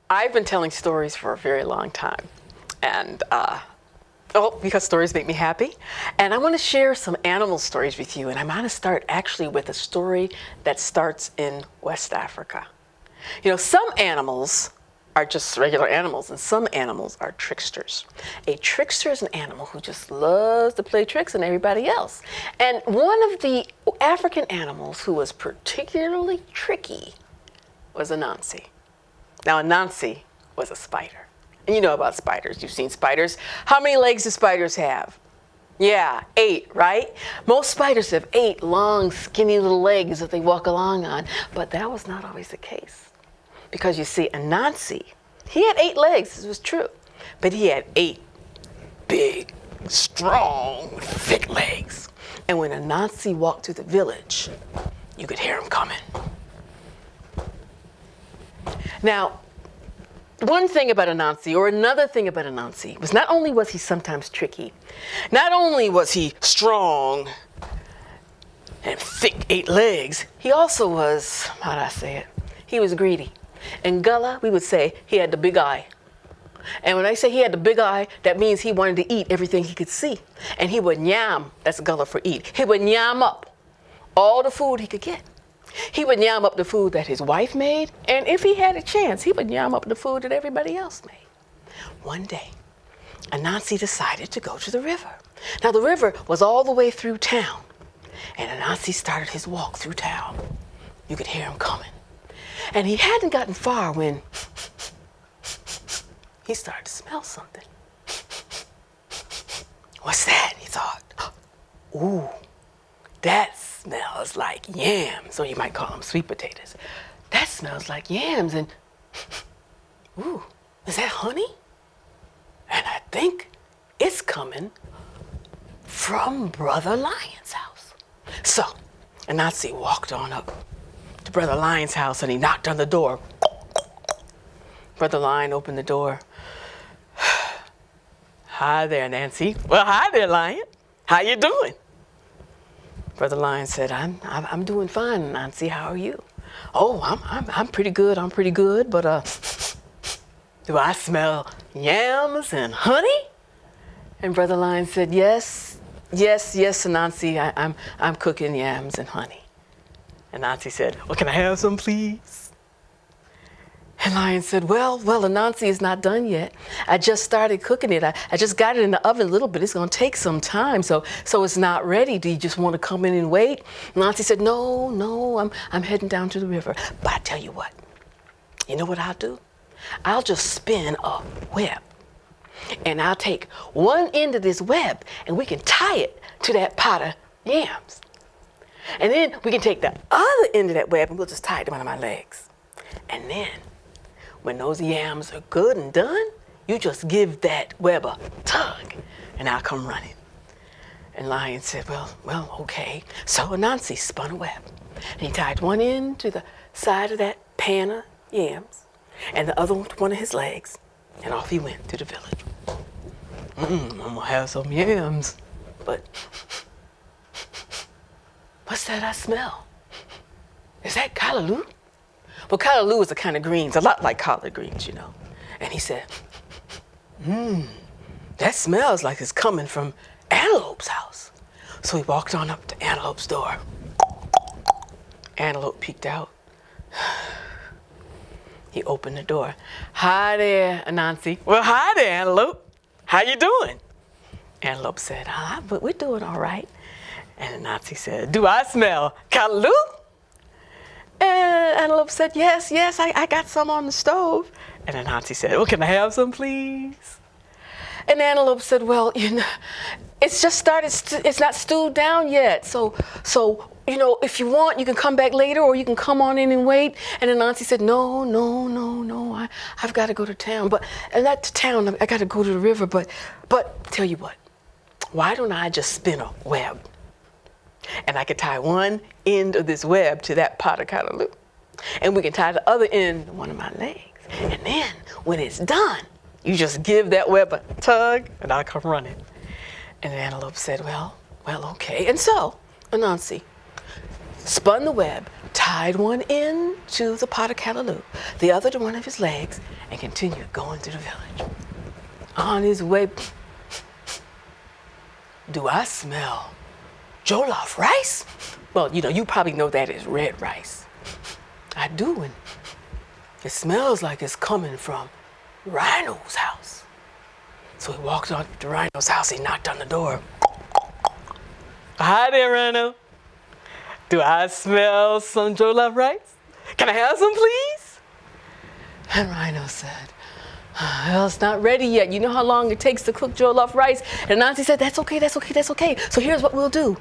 I've been telling stories for a very long time, and because stories make me happy. And I want to share some animal stories with you, and I'm going to start actually with a story that starts in West Africa. You know, some animals are just regular animals, and some animals are tricksters. A trickster is an animal who just loves to play tricks on everybody else. And one of the African animals who was particularly tricky was Anansi. Now, Anansi was a spider. And you know about spiders. You've seen spiders. How many legs do spiders have? Yeah, 8, right? Most spiders have 8 long, skinny little legs that they walk along on. But that was not always the case. Because you see, Anansi, he had 8 legs, this was true. But he had 8 big, strong, thick legs. And when Anansi walked through the village, you could hear him coming. Now, one thing about Anansi, or another thing about Anansi, was not only was he sometimes tricky, not only was he strong and thick 8 legs, he also was, how do I say it? He was greedy. In Gullah, we would say he had the big eye. And when I say he had the big eye, that means he wanted to eat everything he could see. And he would nyam, that's Gullah for eat, he would nyam up all the food he could get. He would nyam up the food that his wife made, and if he had a chance, he would nyam up the food that everybody else made. One day, Anansi decided to go to the river. Now, the river was all the way through town, and Anansi started his walk through town. You could hear him coming. And he hadn't gotten far when he started to smell something. What's that? He thought. Ooh, that smells like yams, or you might call them sweet potatoes. That smells like yams, and ooh, is that honey? And I think it's coming from Brother Lion's house. So, Anansi walked on up to Brother Lion's house, and he knocked on the door. Brother Lion opened the door. Hi there, Nancy. Well, hi there, Lion. How you doing? Brother Lion said, I'm doing fine, Nancy. How are you? Oh, I'm pretty good. I'm pretty good. But do I smell yams and honey? And Brother Lion said, yes, Nancy. I'm cooking yams and honey. And Nancy said, well, can I have some, please? And Lion said, well, Anansi is not done yet. I just started cooking it. I just got it in the oven a little bit. It's going to take some time, so it's not ready. Do you just want to come in and wait? Anansi said, no, I'm heading down to the river. But I tell you what, you know what I'll do? I'll just spin a web. And I'll take one end of this web, and we can tie it to that pot of yams. And then we can take the other end of that web, and we'll just tie it to one of my legs. And then, when those yams are good and done, you just give that web a tug, and I'll come running. And Lion said, well, okay. So Anansi spun a web, and he tied one end to the side of that pan of yams, and the other one to one of his legs, and off he went to the village. I'm gonna have some yams, but what's that I smell? Is that callaloo? Well, callaloo is a kind of greens, a lot like collard greens, you know. And he said, that smells like it's coming from Antelope's house. So he walked on up to Antelope's door. Antelope peeked out. He opened the door. Hi there, Anansi. Well, hi there, Antelope. How you doing? Antelope said, we're doing all right. And Anansi said, do I smell callaloo? And Antelope said, yes, I got some on the stove. And Anansi said, well, can I have some, please? And Antelope said, well, it's just started, it's not stewed down yet. So, if you want, you can come back later, or you can come on in and wait. And Anansi said, no, I've got to go to town. And not to town, I got to go to the river. But tell you what, why don't I just spin a web? And I could tie one end of this web to that pot of callaloo. And we can tie the other end to one of my legs. And then, when it's done, you just give that web a tug, and I'll come running. And the Antelope said, well, okay. And so, Anansi spun the web, tied tied one end to the pot of callaloo, the other to one of his legs, and continued going through the village. On his way, do I smell jollof rice? Well, you probably know that as red rice. I do, and it smells like it's coming from Rhino's house. So he walked on to Rhino's house, he knocked on the door. Hi there, Rhino. Do I smell some jollof rice? Can I have some, please? And Rhino said, well, it's not ready yet. You know how long it takes to cook jollof rice? And Nancy said, that's okay. So here's what we'll do.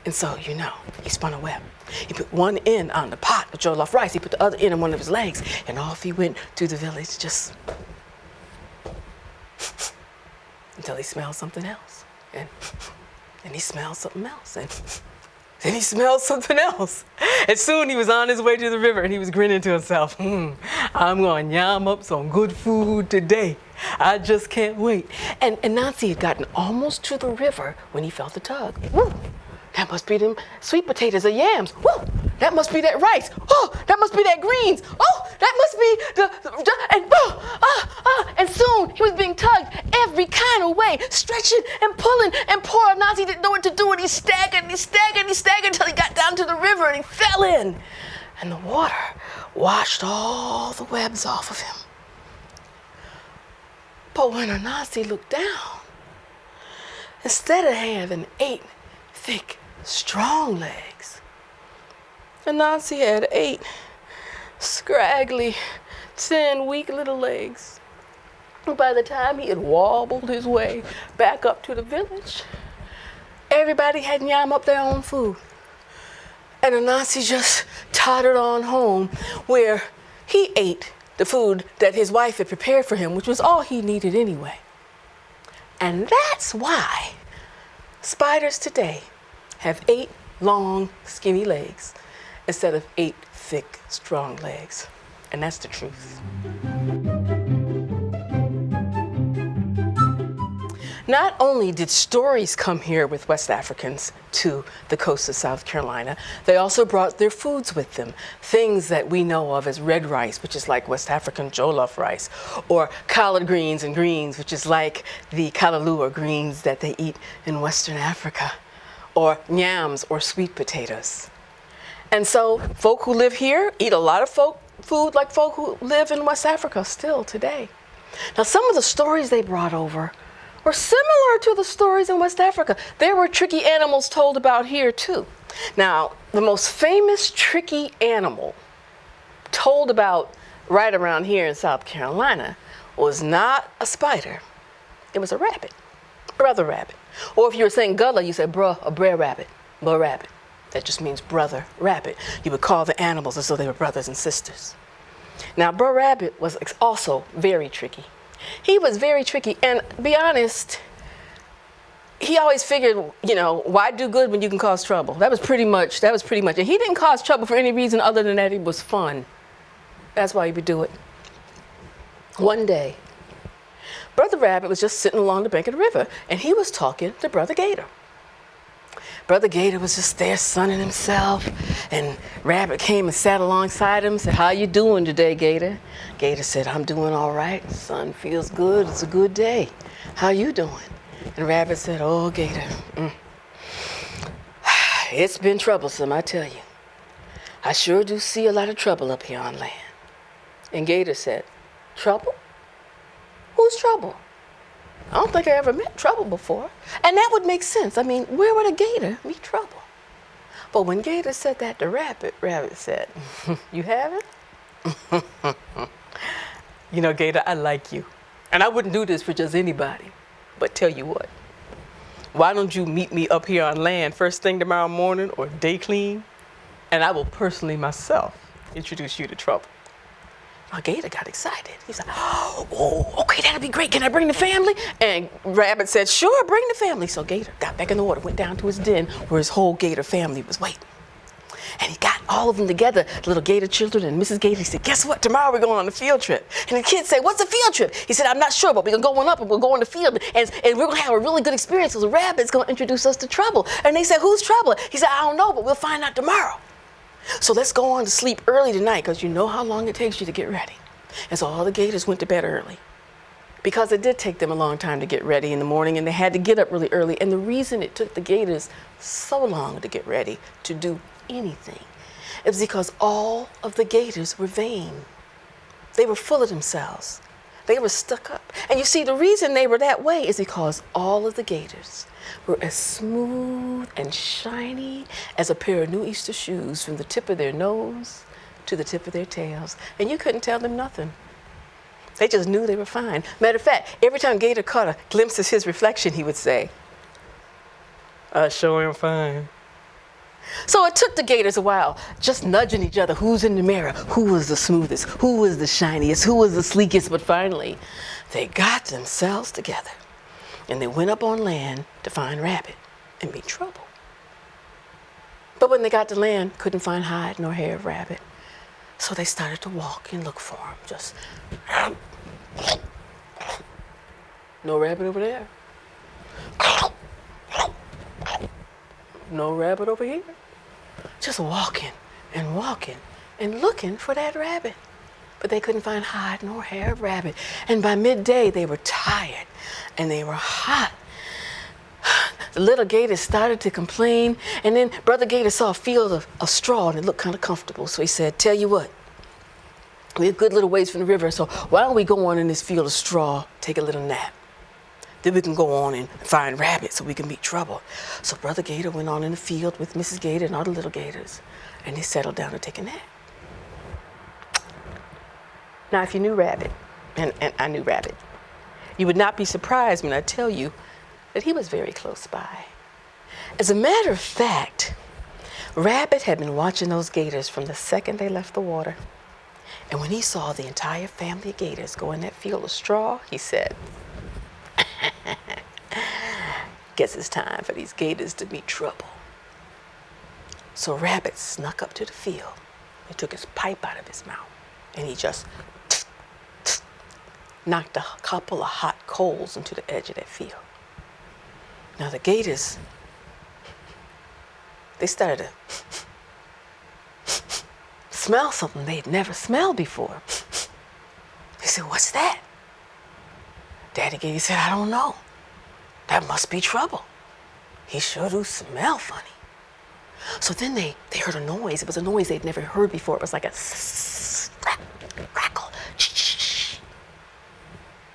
And so, he spun a web. He put one end on the pot of jollof rice. He put the other end on one of his legs. And off he went through the village just until he smelled something else. And he smelled something else. And then he smelled something else. And soon he was on his way to the river and he was grinning to himself. I'm going to yam up some good food today. I just can't wait. And Nancy had gotten almost to the river when he felt the tug. Woo! That must be them sweet potatoes or yams. Woo! That must be that rice. Oh, that must be that greens. Oh, that must be and soon he was being tugged every kind of way, stretching and pulling, and poor Nancy didn't know what to do, and he staggered until he got down to the river and he fell in. And the water washed all the webs off of him. But when Nancy looked down, instead of having 8 thick, strong legs, Nancy had 8 scraggly, 10 weak little legs. And by the time he had wobbled his way back up to the village, everybody had yam up their own food. And Nancy just tottered on home, where he ate the food that his wife had prepared for him, which was all he needed anyway. And that's why spiders today have 8 long, skinny legs instead of 8 thick, strong legs. And that's the truth. Not only did stories come here with West Africans to the coast of South Carolina, they also brought their foods with them. Things that we know of as red rice, which is like West African jollof rice, or collard greens and greens, which is like the callaloo or greens that they eat in Western Africa, or yams or sweet potatoes. And so folk who live here eat a lot of food like folk who live in West Africa still today. Now, some of the stories they brought over were similar to the stories in West Africa. There were tricky animals told about here too. Now, the most famous tricky animal told about right around here in South Carolina was not a spider. It was a rabbit, brother rabbit. Or if you were saying Gullah, you said bruh, a brer rabbit, bruh rabbit. That just means brother rabbit. You would call the animals as though they were brothers and sisters. Now, bruh rabbit was also very tricky. He was very tricky, and to be honest, he always figured, why do good when you can cause trouble? That was pretty much, and he didn't cause trouble for any reason other than that it was fun. That's why he would do it. One day, Brother Rabbit was just sitting along the bank of the river, and he was talking to Brother Gator. Brother Gator was just there sunning himself, and Rabbit came and sat alongside him and said, how you doing today, Gator? Gator said, I'm doing all right. The sun feels good. It's a good day. How you doing? And Rabbit said, oh, Gator, it's been troublesome, I tell you. I sure do see a lot of trouble up here on land. And Gator said, trouble? Who's trouble? I don't think I ever met trouble before. And that would make sense. I mean, where would a gator meet trouble? But when Gator said that to Rabbit, Rabbit said, you haven't? Gator, I like you. And I wouldn't do this for just anybody. But tell you what, why don't you meet me up here on land first thing tomorrow morning or day clean? And I will personally myself introduce you to trouble. Gator got excited. He's like, oh, okay, that'll be great. Can I bring the family? And Rabbit said, sure, bring the family. So Gator got back in the water, went down to his den where his whole Gator family was waiting. And he got all of them together, the little Gator children and Mrs. Gator. He said, guess what? Tomorrow we're going on a field trip. And the kids said, what's a field trip? He said, I'm not sure, but we're going to go on up and we'll go on the field. And we're going to have a really good experience because the Rabbit's going to introduce us to trouble. And they said, who's trouble? He said, I don't know, but we'll find out tomorrow. So let's go on to sleep early tonight because you know how long it takes you to get ready. And so all the gators went to bed early because it did take them a long time to get ready in the morning, and they had to get up really early. And the reason it took the gators so long to get ready to do anything is because all of the gators were vain. They were full of themselves. They were stuck up. And you see, the reason they were that way is because all of the gators were as smooth and shiny as a pair of new Easter shoes from the tip of their nose to the tip of their tails. And you couldn't tell them nothing. They just knew they were fine. Matter of fact, every time Gator caught a glimpse of his reflection, he would say, "I sure am fine." So it took the gators a while, just nudging each other, who's in the mirror, who was the smoothest, who was the shiniest, who was the sleekest. But finally, they got themselves together, and they went up on land to find Rabbit and meet trouble. But when they got to land, couldn't find hide nor hair of Rabbit. So they started to walk and look for him. Just, no rabbit over there. No rabbit over here. Just walking and walking and looking for that rabbit. But they couldn't find hide nor hair of Rabbit. And by midday, they were tired and they were hot. The little gator started to complain, and then Brother Gator saw a field of straw, and it looked kind of comfortable. So he said, "Tell you what, we're a good little ways from the river, so why don't we go on in this field of straw, take a little nap? Then we can go on and find Rabbit so we can meet trouble." So Brother Gator went on in the field with Mrs. Gator and all the little gators, and they settled down to take a nap. Now, if you knew Rabbit, and I knew Rabbit, you would not be surprised when I tell you that he was very close by. As a matter of fact, Rabbit had been watching those gators from the second they left the water. And when he saw the entire family of gators go in that field of straw, he said, "Guess it's time for these gators to meet trouble." So Rabbit snuck up to the field and took his pipe out of his mouth, and he just knocked a couple of hot coals into the edge of that field. Now the gators, they started to smell something they'd never smelled before. They said, "What's that?" Daddy Gator said, "I don't know. That must be trouble. He sure do smell funny." So then they heard a noise. It was a noise they'd never heard before. It was like a crackle.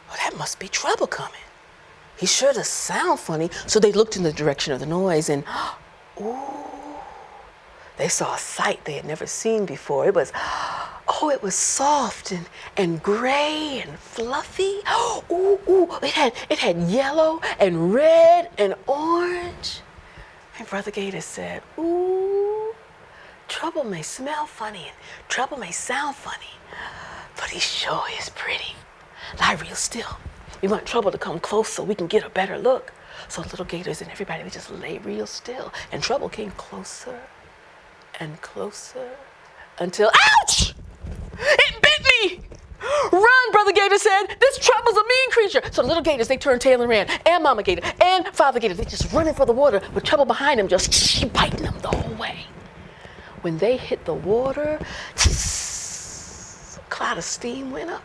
Well, that must be trouble coming. He sure does sound funny. So they looked in the direction of the noise, and ooh, they saw a sight they had never seen before. It was soft and gray and fluffy. Ooh, it had yellow and red and orange. And Brother Gator said, "Ooh, trouble may smell funny and trouble may sound funny, but he sure is pretty. Lie real still. We want trouble to come close so we can get a better look." So little gators and everybody, they just lay real still. And trouble came closer and closer until, ouch! It bit me! "Run," Brother Gator said. "This trouble's a mean creature." So the little gators, they turned tail and ran. And Mama Gator and Father Gator, they just running for the water with trouble behind them, just biting them the whole way. When they hit the water, a cloud of steam went up.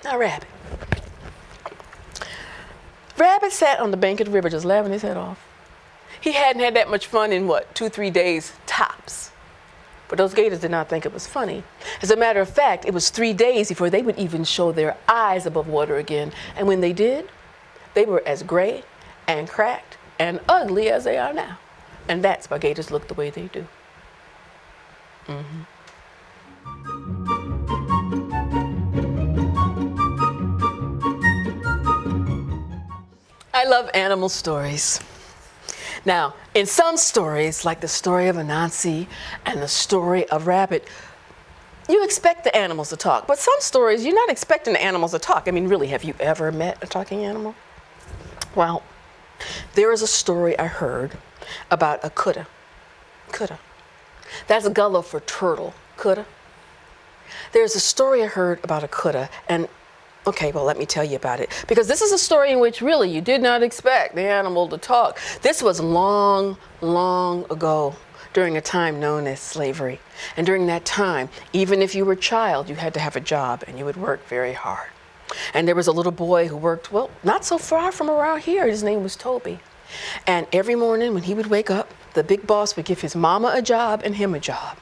Now Rabbit sat on the bank of the river just laughing his head off. He hadn't had that much fun in 2-3 days tops. But those gators did not think it was funny. As a matter of fact, it was 3 days before they would even show their eyes above water again. And when they did, they were as gray and cracked and ugly as they are now. And that's why gators look the way they do. I love animal stories. Now, in some stories, like the story of Anansi and the story of Rabbit, you expect the animals to talk. But some stories, you're not expecting the animals to talk. I mean, really, have you ever met a talking animal? Well, there is a story I heard about a kuda. Kuda. That's Gullah for turtle. Kuda. There's a story I heard about a kuda, and okay, well, let me tell you about it. Because this is a story in which really you did not expect the animal to talk. This was long, long ago, during a time known as slavery. And during that time, even if you were a child, you had to have a job and you would work very hard. And there was a little boy who worked, well, not so far from around here. His name was Toby. And every morning when he would wake up, the big boss would give his mama a job and him a job.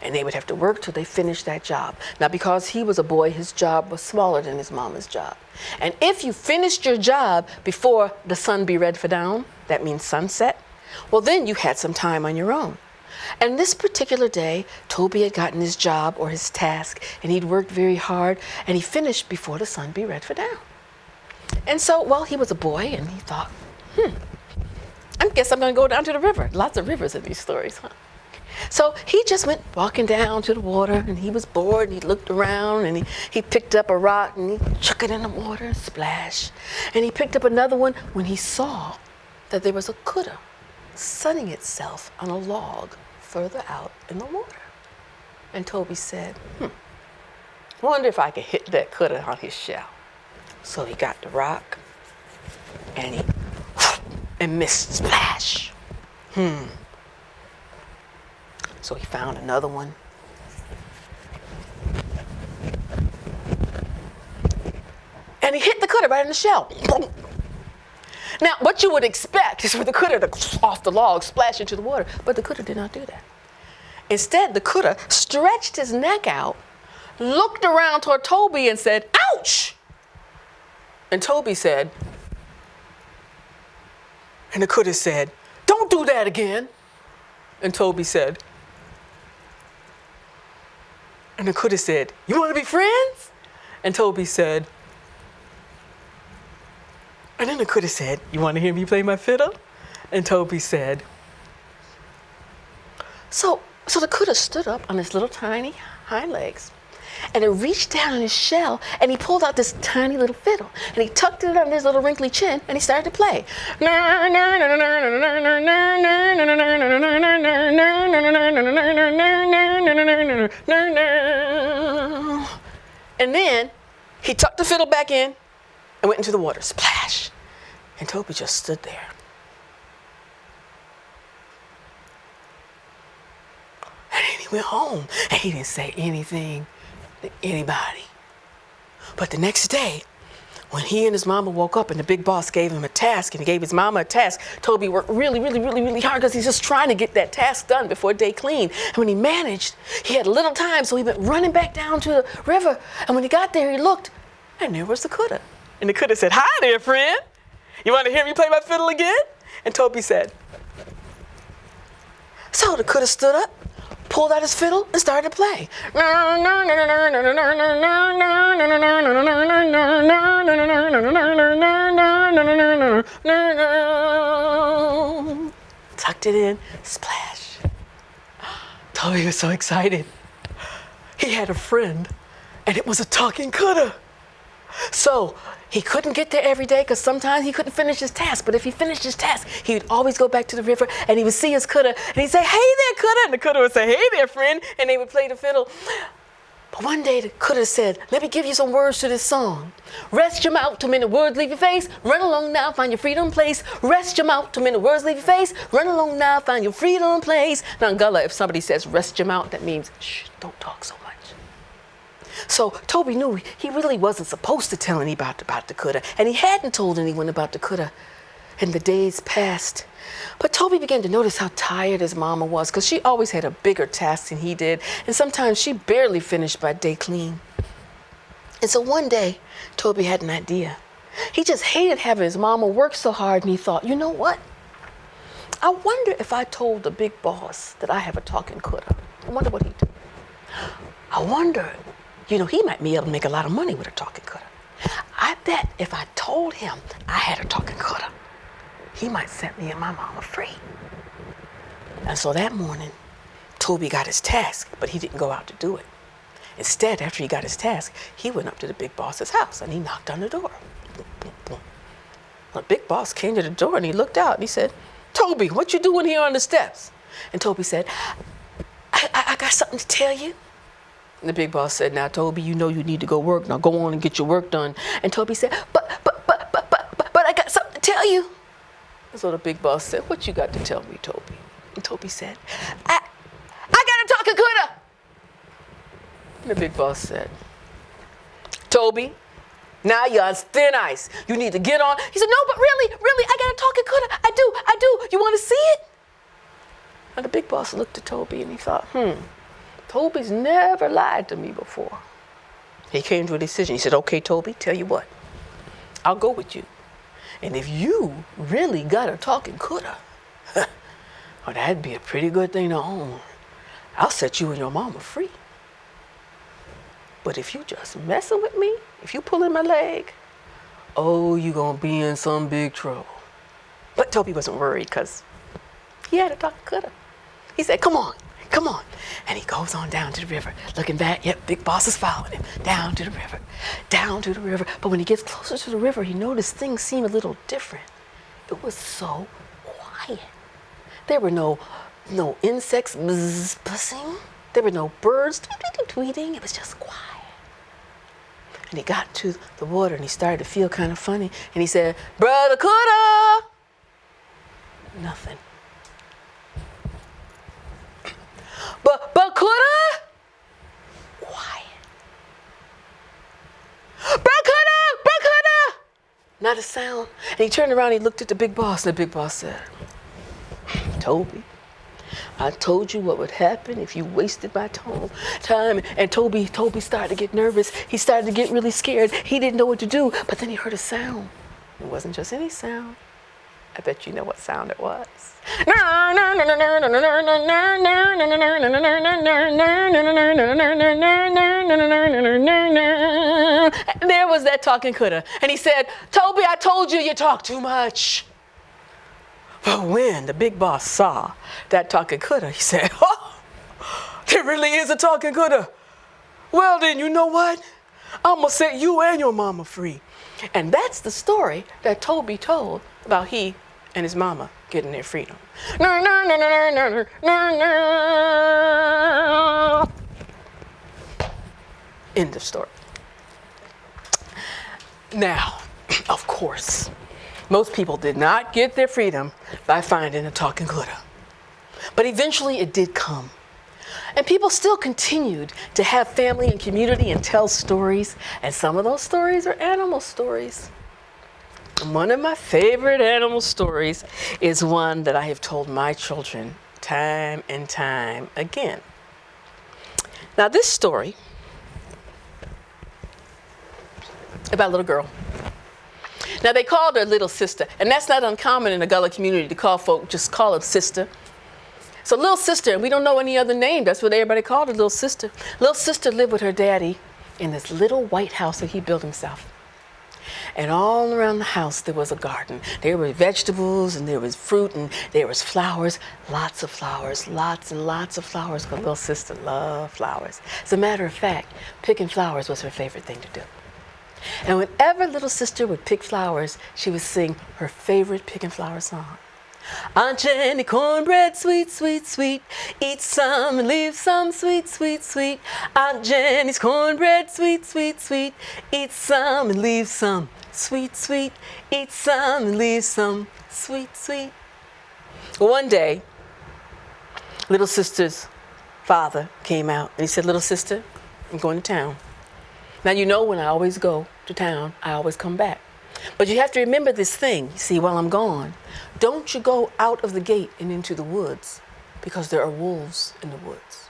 And they would have to work till they finished that job. Now, because he was a boy, his job was smaller than his mama's job. And if you finished your job before the sun be red for down, that means sunset, well, then you had some time on your own. And this particular day, Toby had gotten his job or his task, and he'd worked very hard, and he finished before the sun be red for down. And so, well, he was a boy, and he thought, I guess I'm going to go down to the river. Lots of rivers in these stories, huh? So he just went walking down to the water, and he was bored, and he looked around, and he picked up a rock, and he chucked it in the water, splash. And he picked up another one when he saw that there was a kuda sunning itself on a log further out in the water. And Toby said, wonder if I could hit that kuda on his shell. So he got the rock, and and missed, splash. So he found another one. And he hit the kuda right in the shell. Now, what you would expect is for the kuda to off the log, splash into the water, but the kuda did not do that. Instead, the kuda stretched his neck out, looked around toward Toby and said, ouch! And Toby said, and the kuda said, don't do that again. And Toby said, and the kuda said, you want to be friends? And Toby said, and then the kuda said, you want to hear me play my fiddle? And Toby said, so the kuda stood up on his little tiny hind legs, and it reached down in his shell, and he pulled out this tiny little fiddle, and he tucked it under his little wrinkly chin, and he started to play. And then he tucked the fiddle back in and went into the water. Splash! And Toby just stood there. And then he went home, and he didn't say anything to anybody. But the next day, when he and his mama woke up and the big boss gave him a task, and he gave his mama a task, Toby worked really, really, really, really hard because he's just trying to get that task done before day clean. And when he managed, he had a little time, so he went running back down to the river. And when he got there, he looked, and there was the kuda. And the kuda said, hi there, friend. You want to hear me play my fiddle again? And Toby said. So the kuda stood up, pulled out his fiddle, and started to play. Tucked it in, splash. Toby was so excited. He had a friend, and it was a talking kuda. So he couldn't get there every day because sometimes he couldn't finish his task. But if he finished his task, he would always go back to the river, and he would see his kuda, and he'd say, hey there, kuda. And the kuda would say, hey there, friend. And they would play the fiddle. But one day the kuda said, let me give you some words to this song. Rest your mouth till many words leave your face. Run along now, find your freedom place. Rest your mouth till many words leave your face. Run along now, find your freedom place. Now in Gullah, if somebody says rest your mouth, that means shh, don't talk so much. So Toby knew he really wasn't supposed to tell anybody about the kuda, and he hadn't told anyone about the kuda. And the days passed. But Toby began to notice how tired his mama was, because she always had a bigger task than he did, and sometimes she barely finished by day clean. And so one day, Toby had an idea. He just hated having his mama work so hard, and he thought, you know what? I wonder if I told the big boss that I have a talking kuda. I wonder what he'd do. I wonder, he might be able to make a lot of money with a talking kuda. I bet if I told him I had a talking kuda, he might set me and my mama free. And so that morning, Toby got his task, but he didn't go out to do it. Instead, after he got his task, he went up to the big boss's house and he knocked on the door. Boom, boom, boom. The big boss came to the door and he looked out and he said, Toby, what you doing here on the steps? And Toby said, I got something to tell you. And the big boss said, now, Toby, you know you need to go work. Now go on and get your work done. And Toby said, but I got something to tell you. And so the big boss said, what you got to tell me, Toby? And Toby said. I got a talking critter. And the big boss said, Toby, now you're on thin ice. You need to get on. He said, no, but really, I got a talking critter. I do. You want to see it? And the big boss looked at Toby and he thought, Toby's never lied to me before. He came to a decision. He said, okay, Toby, tell you what. I'll go with you. And if you really got a talking critter, well, that'd be a pretty good thing to own. I'll set you and your mama free. But if you just messing with me, if you pulling my leg, oh, you gonna be in some big trouble. But Toby wasn't worried because he had a talking critter. He said, come on. And he goes on down to the river. Looking back, yep, big boss is following him. Down to the river. But when he gets closer to the river, he noticed things seemed a little different. It was so quiet. There were no insects buzzing. There were no birds tweeting. It was just quiet. And he got to the water and he started to feel kind of funny. And he said, Brother Cutter. Nothing. But Cutter? Quiet. Cutter! Not a sound. And he turned around and he looked at the big boss. And the big boss said, Toby, I told you what would happen if you wasted my time. And Toby started to get nervous. He started to get really scared. He didn't know what to do. But then he heard a sound. It wasn't just any sound. I bet you know what sound it was. There was that talking critter. And he said, Toby, I told you talk too much. But when the big boss saw that talking critter, he said, oh, there really is a talking critter. Well, then, you know what? I'm going to set you and your mama free. And that's the story that Toby told about he and his mama getting their freedom. End of story. Now, of course, most people did not get their freedom by finding a talking critter. But eventually it did come. And people still continued to have family and community and tell stories. And some of those stories are animal stories. One of my favorite animal stories is one that I have told my children time and time again. Now this story about a little girl. Now they called her little sister, and that's not uncommon in the Gullah community to call folk, just call her sister. So little sister, and we don't know any other name, that's what everybody called her, little sister. Little sister lived with her daddy in this little white house that he built himself. And all around the house there was a garden. There were vegetables and there was fruit and there was flowers, lots of flowers, lots and lots of flowers, because little sister loved flowers. As a matter of fact, picking flowers was her favorite thing to do. And whenever little sister would pick flowers, she would sing her favorite picking flower song. Aunt Jenny, cornbread, sweet, sweet, sweet. Eat some and leave some, sweet, sweet, sweet. Aunt Jenny's cornbread, sweet, sweet, sweet. Eat some and leave some, sweet, sweet. Eat some and leave some, sweet, sweet. One day, little sister's father came out and he said, little sister, I'm going to town. Now, you know, when I always go to town, I always come back. But you have to remember this thing, you see, while I'm gone. Don't you go out of the gate and into the woods, because there are wolves in the woods.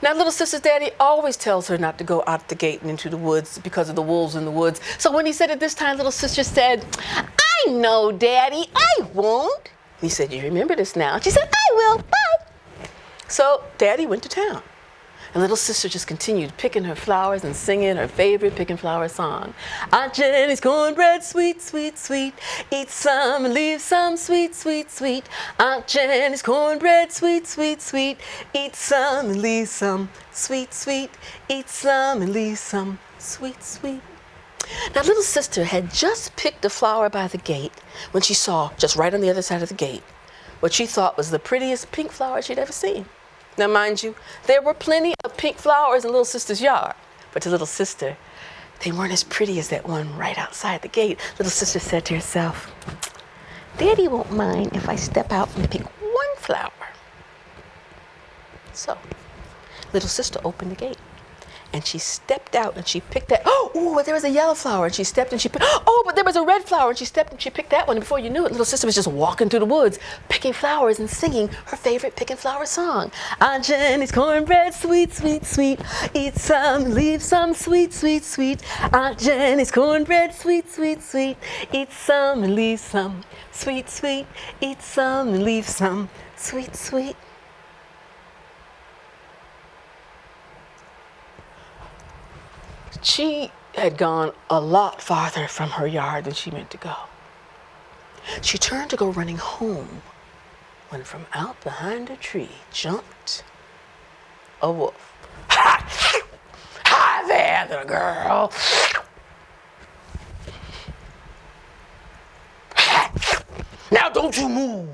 Now, little sister's daddy always tells her not to go out the gate and into the woods because of the wolves in the woods. So when he said it this time, little sister said, I know, Daddy, I won't. He said, you remember this now? She said, I will, bye. So Daddy went to town. And little sister just continued picking her flowers and singing her favorite picking flower song. Aunt Jenny's cornbread, sweet, sweet, sweet. Eat some and leave some, sweet, sweet, sweet. Aunt Jenny's cornbread, sweet, sweet, sweet. Eat some and leave some, sweet, sweet. Eat some and leave some, sweet, sweet. Now, little sister had just picked a flower by the gate when she saw, just right on the other side of the gate, what she thought was the prettiest pink flower she'd ever seen. Now, mind you, there were plenty of pink flowers in little sister's yard, but to little sister, they weren't as pretty as that one right outside the gate. Little sister said to herself, Daddy won't mind if I step out and pick one flower. So, little sister opened the gate. And she stepped out and she picked that. Oh, but there was a yellow flower. And she stepped and she picked. Oh, but there was a red flower. And she stepped and she picked that one. And before you knew it, little sister was just walking through the woods, picking flowers and singing her favorite pick and flower song. Aunt Jenny's cornbread, sweet, sweet, sweet. Eat some, leave some, sweet, sweet, sweet. Aunt Jenny's cornbread, sweet, sweet, sweet. Eat some and leave some, sweet, sweet. Eat some and leave some, sweet, sweet. She had gone a lot farther from her yard than she meant to go. She turned to go running home when from out behind a tree jumped a wolf. Hi there, little girl. Now don't you move.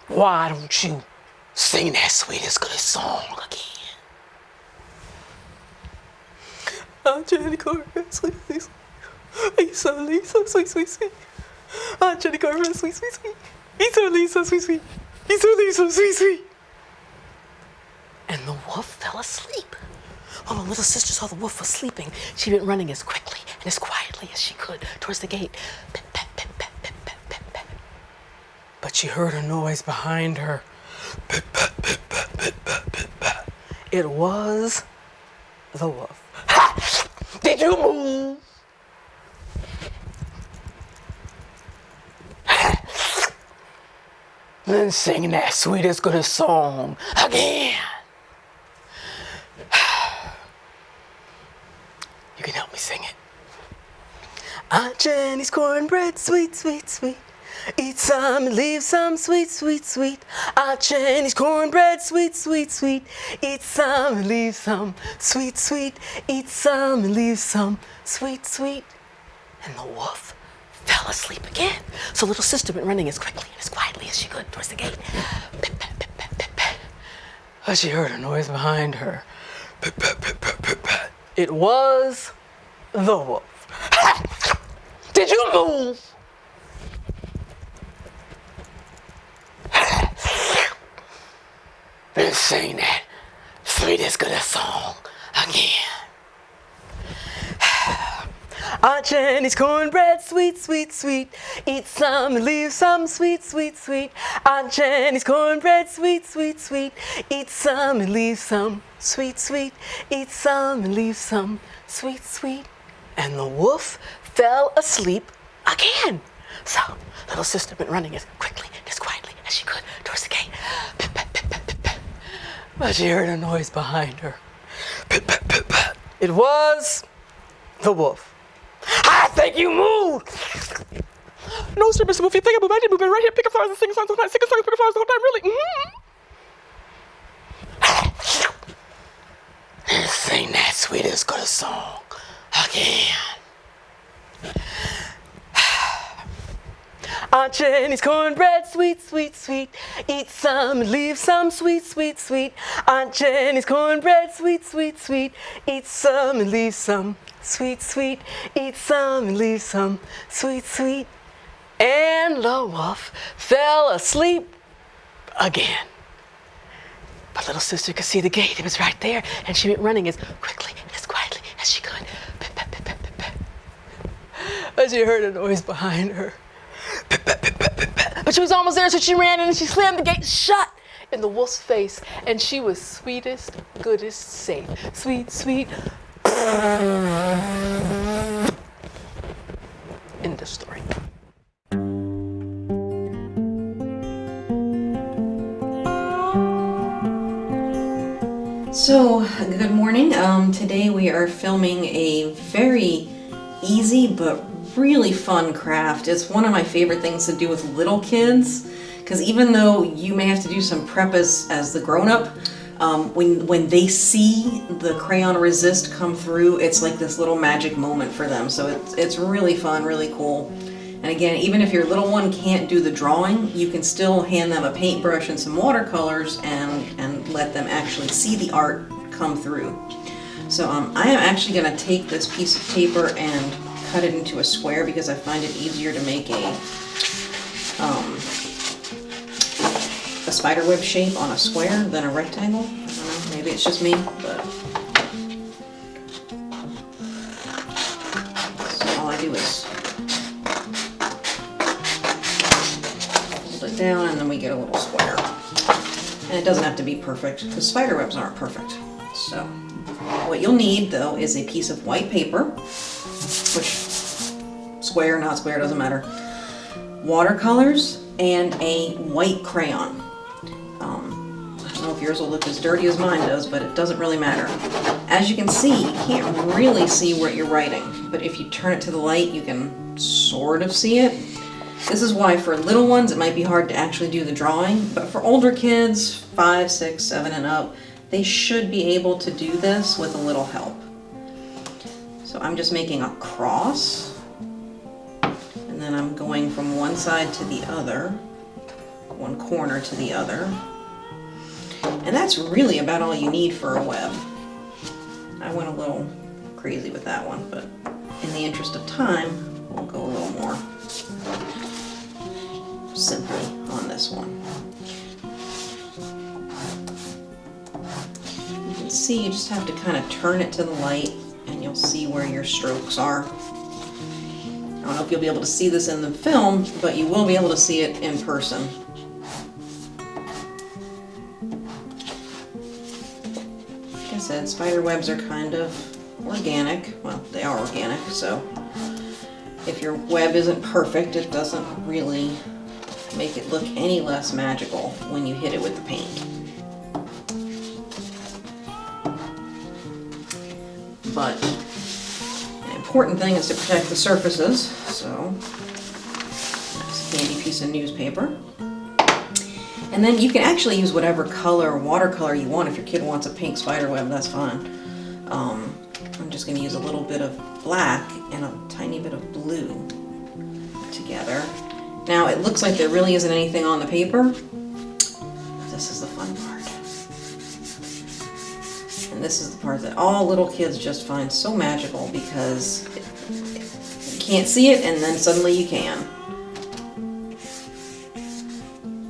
Why don't you sing that sweetest, goodest song again? Aunt Jenny cornbread, sweet, sweet, sweet. Eat some, leave some, sweet, sweet, sweet. Aunt Jenny cornbread, sweet, sweet, sweet. Eat some, leave some, sweet, sweet. Eat some, leave some, sweet, sweet. And the wolf fell asleep. When the little sister saw the wolf was sleeping, she went running as quickly and as quietly as she could towards the gate. Pip, pip, pip, pip, pip, pip, pip, pip. But she heard a noise behind her. Pip, pip, pip, pip, pip, pip, pip, pip. It was the wolf. Ha! Did you move? Then sing that sweetest, goodest song again. You can help me sing it. Aunt Jenny's cornbread, sweet, sweet, sweet. Eat some and leave some, sweet, sweet, sweet. Aunt Jenny's cornbread, sweet, sweet, sweet. Eat some and leave some, sweet, sweet. Eat some and leave some, sweet, sweet. And the wolf fell asleep again. So little sister went running as quickly and as quietly as she could towards the gate. Pip, pip, pip, pip, pip, pip. But she heard a noise behind her. Pip, pip, pip, pip, pip, pip. It was the wolf. Did you move? Then sing that sweetest, goodest song again. Aunt Jenny's cornbread, sweet, sweet, sweet. Eat some and leave some, sweet, sweet, sweet. Aunt Jenny's cornbread, sweet, sweet, sweet. Eat some and leave some, sweet, sweet. Eat some and leave some, sweet, sweet. And the wolf fell asleep again. So little sister went running as quickly and as quietly as she could towards the gate. Pip, pip, pip, pip, pip, pip. But she heard a noise behind her. Pip, pip, pip, pip. It was the wolf. I think you moved. No, sir, Mr. Wolf, you think I moved? I didn't move. Right here, picking flowers and singing songs the whole time. Singing songs, picking flowers the whole time, really. And sing that sweetest, goodest song again. Aunt Jenny's cornbread, sweet, sweet, sweet. Eat some and leave some, sweet, sweet, sweet. Aunt Jenny's cornbread, sweet, sweet, sweet. Eat some and leave some, sweet, sweet. Eat some and leave some, sweet, sweet. And the wolf fell asleep again. But little sister could see the gate. It was right there. And she went running as quickly and as quietly as she could. Pip, pip, pip, pip, pip, pip. But she heard a noise behind her. Pip, pip, pip, pip, pip, pip. But she was almost there, so she ran in and she slammed the gate shut in the wolf's face. And she was sweetest, goodest, safe. Sweet, sweet. End of story. So, good morning. Today we are filming a very easy but really fun craft. It's one of my favorite things to do with little kids, because even though you may have to do some prep as the grown-up, when they see the crayon resist come through, it's like this little magic moment for them. So it's really fun, really cool. And again, even if your little one can't do the drawing, you can still hand them a paintbrush and some watercolors and let them actually see the art come through. So I am actually going to take this piece of paper and cut it into a square because I find it easier to make a a spider web shape on a square than a rectangle. I don't know, maybe it's just me, but so all I do is hold it down and then we get a little square. And it doesn't have to be perfect because spider webs aren't perfect. So what you'll need though is a piece of white paper, which square, not square, doesn't matter, watercolors, and a white crayon. I don't know if yours will look as dirty as mine does, but it doesn't really matter. As you can see, you can't really see what you're writing, but if you turn it to the light, you can sort of see it. This is why for little ones it might be hard to actually do the drawing, but for older kids, 5, 6, 7 and up, they should be able to do this with a little help. So I'm just making a cross, and then I'm going from one side to the other, one corner to the other. And that's really about all you need for a web. I went a little crazy with that one, but in the interest of time, we'll go a little more simply on this one. You can see you just have to kind of turn it to the light and you'll see where your strokes are. I don't know if you'll be able to see this in the film, but you will be able to see it in person. Like I said, spider webs are kind of organic. Well, they are organic, so if your web isn't perfect, it doesn't really make it look any less magical when you hit it with the paint. But an important thing is to protect the surfaces, so that's a handy piece of newspaper. And then you can actually use whatever color, watercolor you want. If your kid wants a pink spider web, that's fine. I'm just going to use a little bit of black and a tiny bit of blue together. Now it looks like there really isn't anything on the paper. This is the fun part. And this is the part that all little kids just find so magical because you can't see it and then suddenly you can.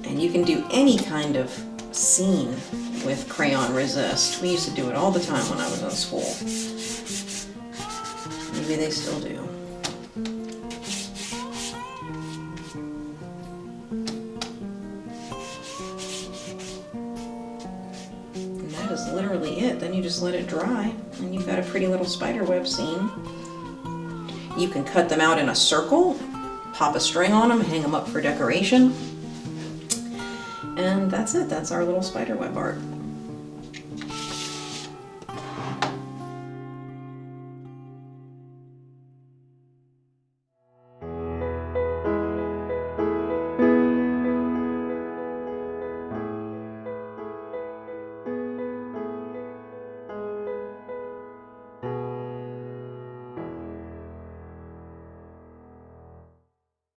And you can do any kind of scene with crayon resist. We used to do it all the time when I was in school. Maybe they still do. And that is literally it. Then you just let it dry and you've got a pretty little spider web scene. You can cut them out in a circle, pop a string on them, hang them up for decoration. And that's it. That's our little spider web art.